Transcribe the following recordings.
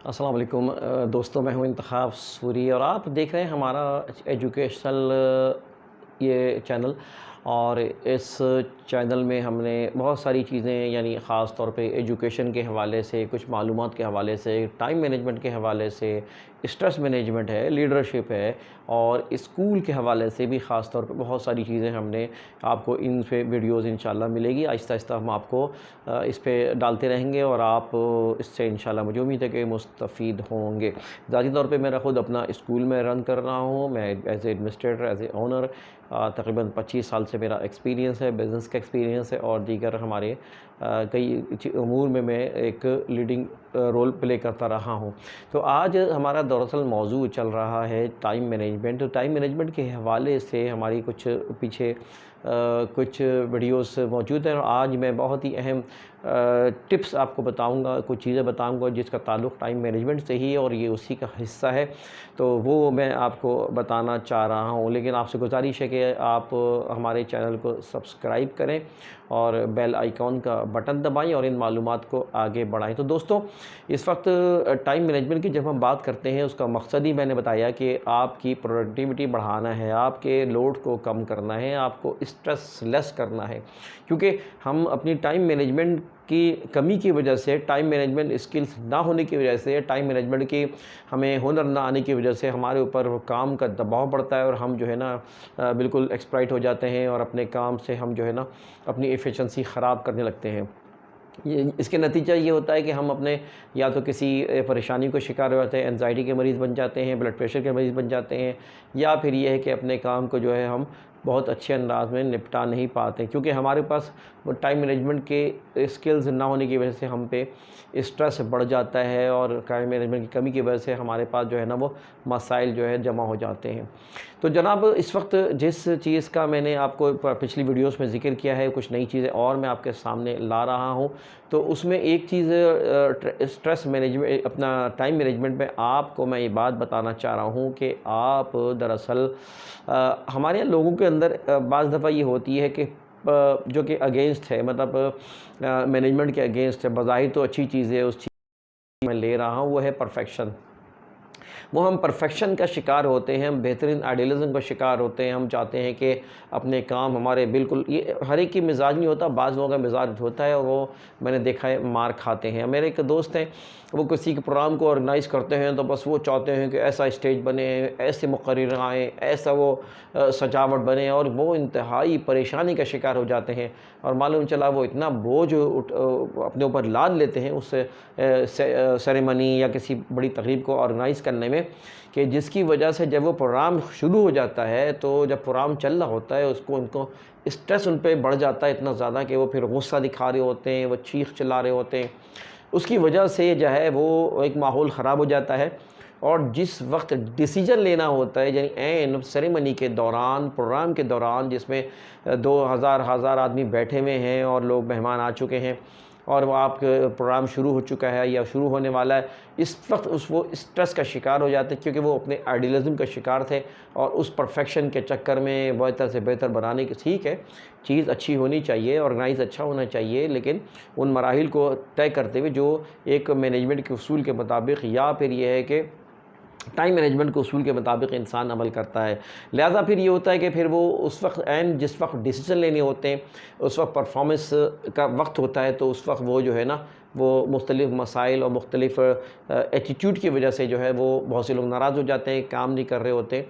السلام علیکم دوستوں، میں ہوں انتخاب سوری اور آپ دیکھ رہے ہیں ہمارا ایجوکیشنل یہ چینل۔ اور اس چینل میں ہم نے بہت ساری چیزیں یعنی خاص طور پہ ایجوکیشن کے حوالے سے، کچھ معلومات کے حوالے سے، ٹائم مینجمنٹ کے حوالے سے، اسٹریس مینجمنٹ ہے، لیڈرشپ ہے، اور اسکول کے حوالے سے بھی خاص طور پہ بہت ساری چیزیں ہم نے آپ کو ان پہ ویڈیوز انشاءاللہ ملے گی۔ آہستہ آہستہ ہم آپ کو اس پہ ڈالتے رہیں گے اور آپ اس سے انشاءاللہ مجھے امید ہے کہ مستفید ہوں گے۔ ذاتی طور پہ میرا خود اپنا اسکول میں رن کر رہا ہوں، میں as a administrator, as a owner, تقریباً 25 سال سے میرا ایکسپیرینس ہے، بزنس کا ایکسپیرینس ہے، اور دیگر ہمارے کئی امور میں ایک لیڈنگ رول پلے کرتا رہا ہوں۔ تو آج ہمارا دراصل موضوع چل رہا ہے ٹائم مینجمنٹ۔ ٹائم مینجمنٹ کے حوالے سے ہماری کچھ پیچھے کچھ ویڈیوز موجود ہیں، اور آج میں بہت ہی اہم ٹپس آپ کو بتاؤں گا، کچھ چیزیں بتاؤں گا جس کا تعلق ٹائم مینجمنٹ سے ہی ہے، اور یہ اسی کا حصہ ہے، تو وہ میں آپ کو بتانا چاہ رہا ہوں۔ لیکن آپ سے گزارش ہے کہ آپ ہمارے چینل کو سبسکرائب کریں اور بیل آئیکن کا بٹن دبائیں اور ان معلومات کو آگے بڑھائیں۔ تو دوستوں، اس وقت ٹائم مینجمنٹ کی جب ہم بات کرتے ہیں، اس کا مقصد ہی میں نے بتایا کہ آپ کی پروڈکٹیوٹی بڑھانا ہے، آپ کے لوڈ کو کم کرنا ہے، آپ کو اسٹریس لیس کرنا ہے، کیونکہ ہم اپنی ٹائم مینجمنٹ کی کمی کی وجہ سے، ٹائم مینجمنٹ اسکلز نہ ہونے کی وجہ سے، ٹائم مینجمنٹ کی ہمیں ہنر نہ آنے کی وجہ سے ہمارے اوپر کام کا دباؤ پڑتا ہے، اور ہم جو ہے نا بالکل ایکسپلائٹ ہو جاتے ہیں، اور اپنے کام سے ہم جو ہے نا اپنی ایفیشنسی خراب کرنے لگتے ہیں۔ اس کے نتیجہ یہ ہوتا ہے کہ ہم اپنے یا تو کسی پریشانی کو شکار ہو جاتے ہیں، انزائٹی کے مریض بن جاتے ہیں، بلڈ پریشر کے مریض بن جاتے ہیں، یا پھر یہ ہے کہ اپنے کام کو جو ہے ہم بہت اچھے انداز میں نپٹا نہیں پاتے، کیونکہ ہمارے پاس وہ ٹائم مینجمنٹ کے اسکلز نہ ہونے کی وجہ سے ہم پہ اسٹریس بڑھ جاتا ہے، اور ٹائم مینجمنٹ کی کمی کی وجہ سے ہمارے پاس جو ہے نا وہ مسائل جو ہے جمع ہو جاتے ہیں۔ تو جناب، اس وقت جس چیز کا میں نے آپ کو پچھلی ویڈیوز میں ذکر کیا ہے، کچھ نئی چیزیں اور میں آپ کے سامنے لا رہا ہوں، تو اس میں ایک چیز اسٹریس مینجمنٹ، اپنا ٹائم مینجمنٹ میں آپ کو میں یہ بات بتانا چاہ رہا ہوں کہ آپ دراصل ہمارے یہاں لوگوں کے اندر بعض دفعہ یہ ہوتی ہے کہ جو کہ اگینسٹ ہے، مطلب مینجمنٹ کے اگینسٹ ہے، بظاہر تو اچھی چیز ہے، اس چیز میں لے رہا ہوں، وہ ہے پرفیکشن۔ وہ ہم پرفیکشن کا شکار ہوتے ہیں، ہم بہترین آئیڈیلزم کا شکار ہوتے ہیں، ہم چاہتے ہیں کہ اپنے کام ہمارے بالکل، یہ ہر ایک کی مزاج نہیں ہوتا، بعض لوگوں کا مزاج ہوتا ہے، اور وہ میں نے دیکھا ہے مار کھاتے ہیں۔ میرے ایک دوست ہیں، وہ کسی کے پروگرام کو آرگنائز کرتے ہیں تو بس وہ چاہتے ہیں کہ ایسا اسٹیج بنے، ایسے مقرر آئیں، ایسا وہ سجاوٹ بنے، اور وہ انتہائی پریشانی کا شکار ہو جاتے ہیں، اور معلوم چلا وہ اتنا بوجھ اپنے اوپر لاد لیتے ہیں اس سیریمنی یا کسی بڑی تقریب کو آرگنائز کرنے میں، کہ جس کی وجہ سے جب وہ پروگرام شروع ہو جاتا ہے، تو جب پروگرام چل رہا ہوتا ہے ان کو اسٹریس ان پہ بڑھ جاتا ہے اتنا زیادہ کہ وہ پھر غصہ دکھا رہے ہوتے ہیں، وہ چیخ چلا رہے ہوتے ہیں، اس کی وجہ سے جو ہے وہ ایک ماحول خراب ہو جاتا ہے۔ اور جس وقت ڈیسیجن لینا ہوتا ہے، یعنی این سیریمنی کے دوران، پروگرام کے دوران، جس میں 2000 آدمی بیٹھے ہوئے ہیں اور لوگ مہمان آ چکے ہیں، اور وہ آپ کے پروگرام شروع ہو چکا ہے یا شروع ہونے والا ہے، اس وقت وہ اسٹریس کا شکار ہو جاتے ہیں، کیونکہ وہ اپنے آئیڈیلزم کا شکار تھے، اور اس پرفیکشن کے چکر میں بہتر سے بہتر بنانے کی، ٹھیک ہے چیز اچھی ہونی چاہیے، آرگنائز اچھا ہونا چاہیے، لیکن ان مراحل کو طے کرتے ہوئے جو ایک مینجمنٹ کے اصول کے مطابق، یا پھر یہ ہے کہ ٹائم مینجمنٹ کے اصول کے مطابق انسان عمل کرتا ہے، لہٰذا پھر یہ ہوتا ہے کہ پھر وہ اس وقت جس وقت ڈیسیجن لینے ہوتے ہیں، اس وقت پرفارمنس کا وقت ہوتا ہے، تو اس وقت وہ جو ہے نا وہ مختلف مسائل اور مختلف ایٹیٹیوڈ کی وجہ سے جو ہے وہ بہت سے لوگ ناراض ہو جاتے ہیں، کام نہیں کر رہے ہوتے،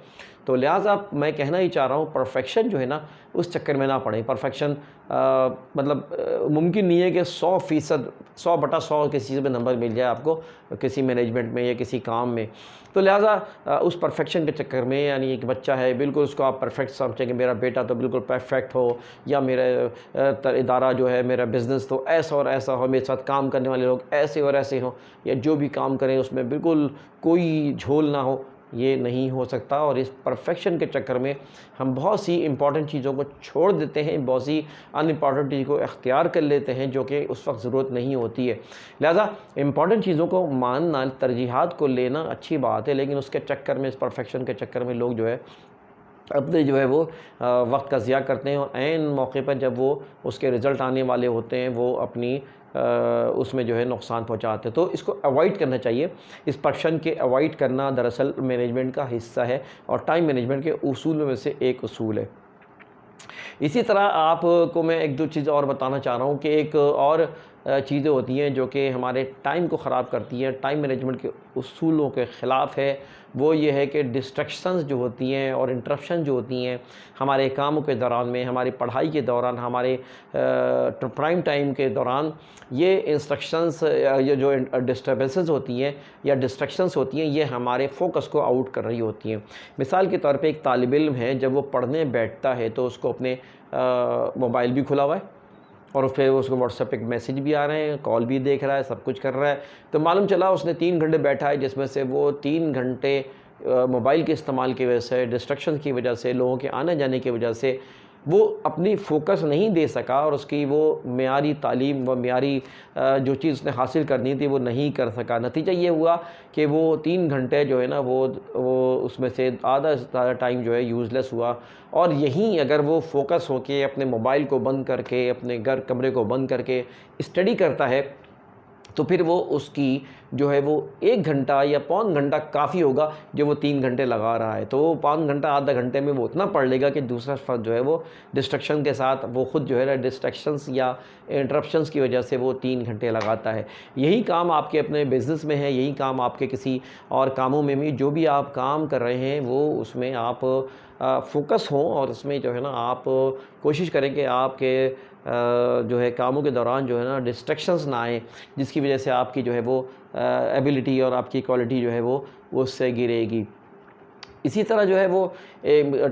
تو لہٰذا میں کہنا ہی چاہ رہا ہوں پرفیکشن جو ہے نا اس چکر میں نہ پڑیں۔ پرفیکشن مطلب ممکن نہیں ہے کہ 100%، 100/100 کسی چیز میں نمبر مل جائے آپ کو، کسی مینجمنٹ میں یا کسی کام میں، تو لہٰذا اس پرفیکشن کے چکر میں، یعنی ایک بچہ ہے، بالکل اس کو آپ پرفیکٹ سمجھیں کہ میرا بیٹا تو بالکل پرفیکٹ ہو، یا میرا ادارہ جو ہے، میرا بزنس تو ایسا اور ایسا ہو، میرے ساتھ کام کرنے والے لوگ ایسے اور ایسے ہوں، یا جو بھی کام کریں اس میں بالکل کوئی جھول نہ ہو، یہ نہیں ہو سکتا۔ اور اس پرفیکشن کے چکر میں ہم بہت سی امپورٹنٹ چیزوں کو چھوڑ دیتے ہیں، بہت سی ان امپورٹنٹ چیزوں کو اختیار کر لیتے ہیں جو کہ اس وقت ضرورت نہیں ہوتی ہے۔ لہٰذا امپورٹنٹ چیزوں کو ماننا، ترجیحات کو لینا اچھی بات ہے، لیکن اس کے چکر میں، اس پرفیکشن کے چکر میں لوگ جو ہے اپنے جو ہے وہ وقت کا ضیاع کرتے ہیں، اور عین موقع پر جب وہ اس کے رزلٹ آنے والے ہوتے ہیں، وہ اپنی اس میں جو ہے نقصان پہنچاتے ہیں. تو اس کو اوائڈ کرنا چاہیے. اس پرشن کے اوائڈ کرنا دراصل مینجمنٹ کا حصہ ہے اور ٹائم مینجمنٹ کے اصول میں سے ایک اصول ہے. اسی طرح آپ کو میں ایک دو چیز اور بتانا چاہ رہا ہوں کہ ایک اور چیزیں ہوتی ہیں جو کہ ہمارے ٹائم کو خراب کرتی ہیں, ٹائم مینجمنٹ کے اصولوں کے خلاف ہے. وہ یہ ہے کہ ڈسٹریکشنز جو ہوتی ہیں اور انٹرپشن جو ہوتی ہیں ہمارے کاموں کے دوران میں, ہماری پڑھائی کے دوران, ہمارے پرائم ٹائم کے دوران, یہ انسٹرکشنز یہ جو ڈسٹربنسز ہوتی ہیں یا ڈسٹریکشنز ہوتی ہیں یہ ہمارے فوکس کو آؤٹ کر رہی ہوتی ہیں. مثال کے طور پہ ایک طالب علم ہے, جب وہ پڑھنے بیٹھتا ہے تو اس کو اپنے موبائل بھی کھلا ہوا ہے اور پھر اس کو واٹس ایپ پہ میسیج بھی آ رہے ہیں, کال بھی دیکھ رہا ہے, سب کچھ کر رہا ہے. تو معلوم چلا اس نے 3 گھنٹے بیٹھا ہے, جس میں سے وہ 3 گھنٹے موبائل کے استعمال کی وجہ سے, ڈسٹریکشن کی وجہ سے, لوگوں کے آنے جانے کی وجہ سے وہ اپنی فوکس نہیں دے سکا اور اس کی وہ معیاری تعلیم و معیاری جو چیز اس نے حاصل کرنی تھی وہ نہیں کر سکا. نتیجہ یہ ہوا کہ وہ 3 گھنٹے جو ہے نا وہ اس میں سے آدھا سے زیادہ ٹائم جو ہے یوزلیس ہوا. اور یہیں اگر وہ فوکس ہو کے اپنے موبائل کو بند کر کے, اپنے کمرے کو بند کر کے اسٹڈی کرتا ہے تو پھر وہ اس کی جو ہے وہ 1 گھنٹہ یا پون گھنٹہ کافی ہوگا جو وہ 3 گھنٹے لگا رہا ہے. تو وہ 5 گھنٹہ آدھا گھنٹے میں وہ اتنا پڑھ لے گا کہ دوسرا فرد جو ہے وہ ڈسٹریکشن کے ساتھ وہ خود جو ہے نا ڈسٹریکشنز یا انٹرپشنز کی وجہ سے وہ 3 گھنٹے لگاتا ہے. یہی کام آپ کے اپنے بزنس میں ہے, یہی کام آپ کے کسی اور کاموں میں بھی, جو بھی آپ کام کر رہے ہیں وہ اس میں آپ فوکس ہوں اور اس میں جو ہے نا آپ کوشش کریں کہ آپ کے جو ہے کاموں کے دوران جو ہے نا ڈسٹریکشنز نہ آئیں, جس کی وجہ سے آپ کی جو ہے وہ ایبیلٹی اور آپ کی کوالٹی جو ہے وہ اس سے گرے گی. اسی طرح جو ہے وہ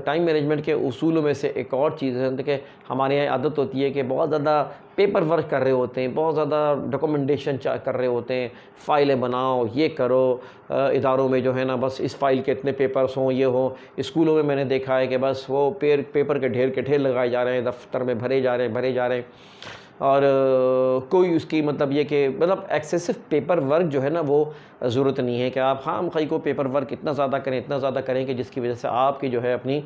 ٹائم مینجمنٹ کے اصولوں میں سے ایک اور چیز ہے کہ ہمارے یہاں عادت ہوتی ہے کہ بہت زیادہ پیپر ورک کر رہے ہوتے ہیں, بہت زیادہ ڈاکومنٹیشن کر رہے ہوتے ہیں, فائلیں بناؤ, یہ کرو. اداروں میں جو ہے نا بس اس فائل کے اتنے پیپرز ہوں, یہ ہوں. اسکولوں میں میں نے دیکھا ہے کہ بس وہ پیپر کے ڈھیر لگائے جا رہے ہیں, دفتر میں بھرے جا رہے ہیں اور کوئی اس کی مطلب یہ کہ مطلب ایکسیسو پیپر ورک جو ہے نا وہ ضرورت نہیں ہے کہ آپ خام خواہ کو پیپر ورک اتنا زیادہ کریں کہ جس کی وجہ سے آپ کی جو ہے اپنی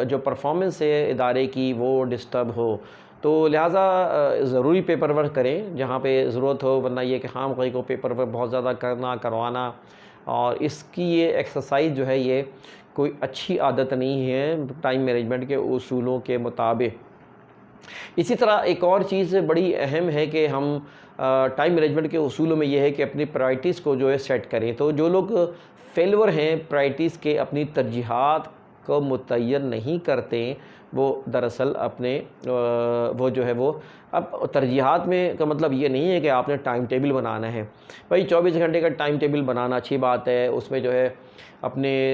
جو پرفارمنس ہے ادارے کی وہ ڈسٹرب ہو. تو لہٰذا ضروری پیپر ورک کریں جہاں پہ ضرورت ہو, ورنہ یہ کہ خام خواہ کو پیپر ورک بہت زیادہ کروانا اور اس کی یہ ایکسرسائز جو ہے یہ کوئی اچھی عادت نہیں ہے ٹائم مینجمنٹ کے اصولوں کے مطابق. اسی طرح ایک اور چیز بڑی اہم ہے کہ ہم ٹائم مینجمنٹ کے اصولوں میں یہ ہے کہ اپنی پرائرٹیز کو جو ہے سیٹ کریں. تو جو لوگ فیلور ہیں پرائرٹیز کے, اپنی ترجیحات کو متعین نہیں کرتے, وہ دراصل اپنے وہ جو ہے وہ اب ترجیحات میں کا مطلب یہ نہیں ہے کہ آپ نے ٹائم ٹیبل بنانا ہے. بھائی 24 گھنٹے کا ٹائم ٹیبل بنانا اچھی بات ہے, اس میں جو ہے اپنے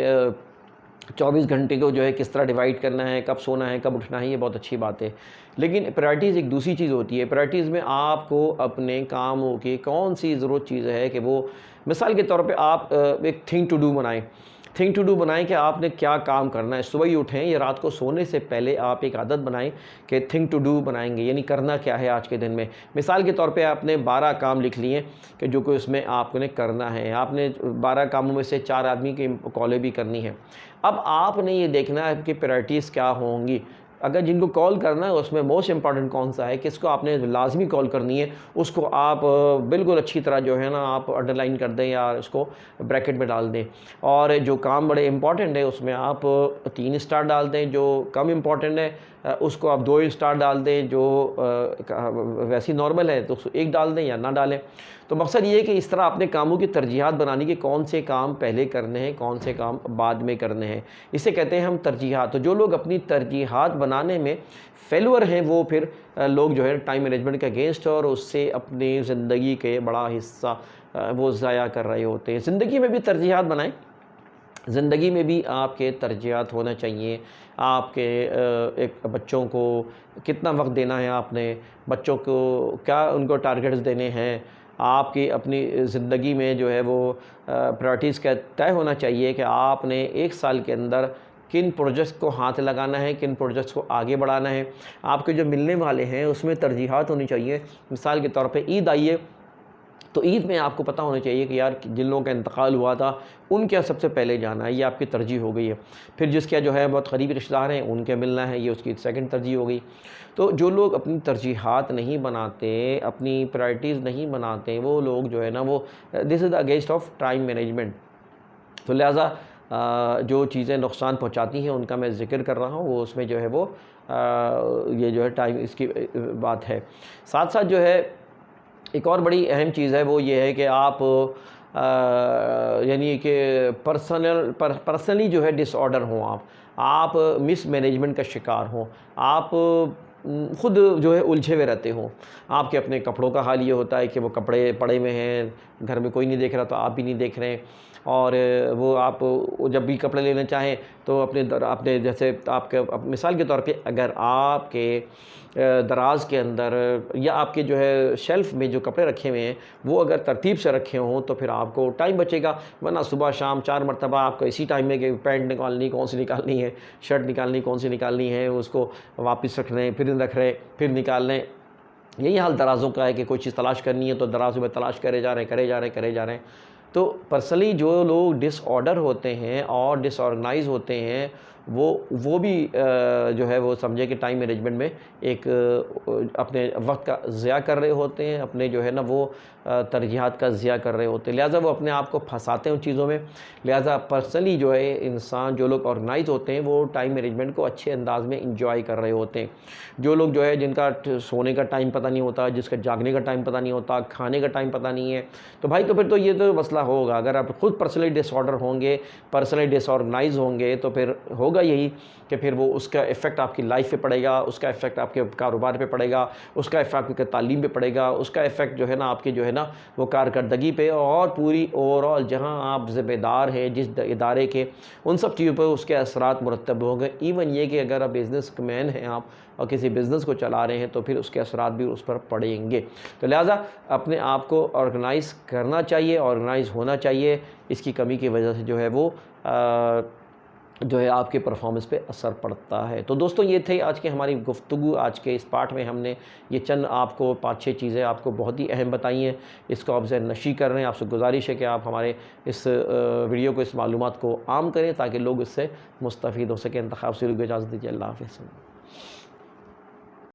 24 گھنٹے کو جو ہے کس طرح ڈیوائڈ کرنا ہے, کب سونا ہے, کب اٹھنا ہے, یہ بہت اچھی بات ہے. لیکن پرائرٹیز ایک دوسری چیز ہوتی ہے. پرائرٹیز میں آپ کو اپنے کاموں کی کون سی ضرورت چیز ہے کہ وہ, مثال کے طور پہ آپ ایک تھنگ ٹو ڈو بنائیں کہ آپ نے کیا کام کرنا ہے. صبح ہی اٹھیں یا رات کو سونے سے پہلے آپ ایک عادت بنائیں کہ تھنگ ٹو ڈو بنائیں گے, یعنی کرنا کیا ہے آج کے دن میں. مثال کے طور پہ آپ نے 12 کام لکھ لیے کہ جو کہ اس میں آپ نے کرنا ہے. آپ نے 12 کاموں میں سے 4 آدمی کی کالیں بھی کرنی ہے. اب آپ نے یہ دیکھنا ہے کہ پرائرٹیز کیا ہوں گی. اگر جن کو کال کرنا ہے اس میں موسٹ امپارٹنٹ کون سا ہے, کس کو آپ نے لازمی کال کرنی ہے, اس کو آپ بالکل اچھی طرح جو ہے نا آپ انڈر لائن کر دیں یا اس کو بریکٹ میں ڈال دیں. اور جو کام بڑے امپورٹنٹ ہے اس میں آپ 3 اسٹار ڈال دیں, جو کم امپورٹنٹ ہے اس کو آپ 2 اسٹار ڈال دیں, جو ویسی نارمل ہے تو اس کو 1 ڈال دیں یا نہ ڈالیں. تو مقصد یہ ہے کہ اس طرح اپنے کاموں کی ترجیحات بنانی کہ کون سے کام پہلے کرنے ہیں, کون سے کام بعد میں کرنے ہیں. اسے کہتے ہیں ہم ترجیحات. تو جو لوگ اپنی ترجیحات بنانے میں فیلور ہیں وہ پھر لوگ جو ہے ٹائم مینجمنٹ کے اگینسٹ اور اس سے اپنی زندگی کے بڑا حصہ وہ ضائع کر رہے ہوتے ہیں. زندگی میں بھی ترجیحات بنائیں, زندگی میں بھی آپ کے ترجیحات ہونا چاہیے. آپ کے ایک بچوں کو کتنا وقت دینا ہے, آپ نے بچوں کو کیا ان کو ٹارگٹس دینے ہیں, آپ کی اپنی زندگی میں جو ہے وہ پرائرٹیز کا طے ہونا چاہیے کہ آپ نے 1 سال کے اندر کن پروجیکٹس کو ہاتھ لگانا ہے, کن پروجیکٹس کو آگے بڑھانا ہے. آپ کے جو ملنے والے ہیں اس میں ترجیحات ہونی چاہیے. مثال کے طور پہ عید آئی ہے تو عید میں آپ کو پتہ ہونا چاہیے کہ یار جن لوگوں کا انتقال ہوا تھا ان کے سب سے پہلے جانا ہے، یہ آپ کی ترجیح ہو گئی ہے۔ پھر جس کے جو ہے بہت قریبی رشتہ دار ہیں ان کے ملنا ہے، یہ اس کی سیکنڈ ترجیح ہو گئی۔ تو جو لوگ اپنی ترجیحات نہیں بناتے، اپنی پرائرٹیز نہیں بناتے، وہ لوگ جو ہے نا وہ this is against of time management. تو لہٰذا جو چیزیں نقصان پہنچاتی ہیں ان کا میں ذکر کر رہا ہوں، وہ اس میں جو ہے وہ یہ جو ہے ٹائم اس کی بات ہے۔ ساتھ ساتھ جو ہے ایک اور بڑی اہم چیز ہے، وہ یہ ہے کہ آپ یعنی کہ پرسنلی جو ہے ڈس آرڈر ہوں، آپ مس مینجمنٹ کا شکار ہوں، آپ خود جو ہے الجھے ہوئے رہتے ہوں۔ آپ کے اپنے کپڑوں کا حال یہ ہوتا ہے کہ وہ کپڑے پڑے ہوئے ہیں، گھر میں کوئی نہیں دیکھ رہا تو آپ بھی نہیں دیکھ رہے ہیں، اور وہ آپ جب بھی کپڑے لینا چاہیں تو اپنے جیسے آپ کے مثال کے طور پہ اگر آپ کے دراز کے اندر یا آپ کے جو ہے شیلف میں جو کپڑے رکھے ہوئے ہیں وہ اگر ترتیب سے رکھے ہوں تو پھر آپ کو ٹائم بچے گا، ورنہ صبح شام 4 مرتبہ آپ کو اسی ٹائم میں کہ پینٹ نکالنی کون سی نکالنی ہے، شرٹ نکالنی کون سی نکالنی ہے، اس کو واپس رکھ رہے ہیں، پھر رکھ رہے پھر نکال لیں۔ یہی حال درازوں کا ہے کہ کوئی چیز تلاش کرنی ہے تو درازوں میں تلاش کرے جا رہے ہیں۔ تو پرسنلی جو لوگ ڈس آرڈر ہوتے ہیں اور ڈس آرگنائز ہوتے ہیں وہ بھی جو ہے وہ سمجھے کہ ٹائم مینجمنٹ میں ایک اپنے وقت کا ضیاع کر رہے ہوتے ہیں، اپنے جو ہے نا وہ ترجیحات کا ضیاع کر رہے ہوتے ہیں، لہٰذا وہ اپنے آپ کو پھنساتے ہیں ان چیزوں میں۔ لہٰذا پرسنلی جو ہے انسان، جو لوگ آرگنائز ہوتے ہیں وہ ٹائم مینجمنٹ کو اچھے انداز میں انجوائے کر رہے ہوتے ہیں۔ جو لوگ جو ہے جن کا سونے کا ٹائم پتہ نہیں ہوتا، جس کا جاگنے کا ٹائم پتہ نہیں ہوتا، کھانے کا ٹائم پتہ نہیں ہے، تو بھائی تو پھر تو یہ تو مسئلہ ہوگا۔ اگر آپ خود پرسنلی ڈس آرڈر ہوں گے، پرسنلی ڈس آرگنائز ہوں گے تو پھر ہوگا یہی کہ پھر وہ اس کا ایفیکٹ آپ کی لائف پہ پڑے گا، اس کا ایفیکٹ آپ کے کاروبار پہ پڑے گا، اس کا ایفیکٹ آپ کے تعلیم پہ پڑے گا، اس کا ایفیکٹ جو ہے نا آپ کے جو ہے نا وہ کارکردگی پہ، اور پوری اوور آل جہاں آپ ذمہ دار ہیں جس ادارے کے، ان سب چیزوں پہ اس کے اثرات مرتب ہوں گے۔ ایون یہ کہ اگر آپ بزنس مین ہیں آپ اور کسی بزنس کو چلا رہے ہیں تو پھر اس کے اثرات بھی اس پر پڑیں گے۔ تو لہٰذا اپنے آپ کو آرگنائز کرنا چاہیے، آرگنائز ہونا چاہیے، اس کی کمی کی وجہ سے جو ہے وہ جو ہے آپ کے پرفارمنس پہ اثر پڑتا ہے۔ تو دوستوں یہ تھے آج کی ہماری گفتگو۔ آج کے اس پارٹ میں ہم نے یہ چند آپ کو 5-6 چیزیں آپ کو بہت ہی اہم بتائی ہیں، اس کو آپ ذہن نشی کر رہے ہیں۔ آپ سے گزارش ہے کہ آپ ہمارے اس ویڈیو کو، اس معلومات کو عام کریں تاکہ لوگ اس سے مستفید ہو سکیں۔ انتخاب سے اجازت دیجیے، اللہ حافظ۔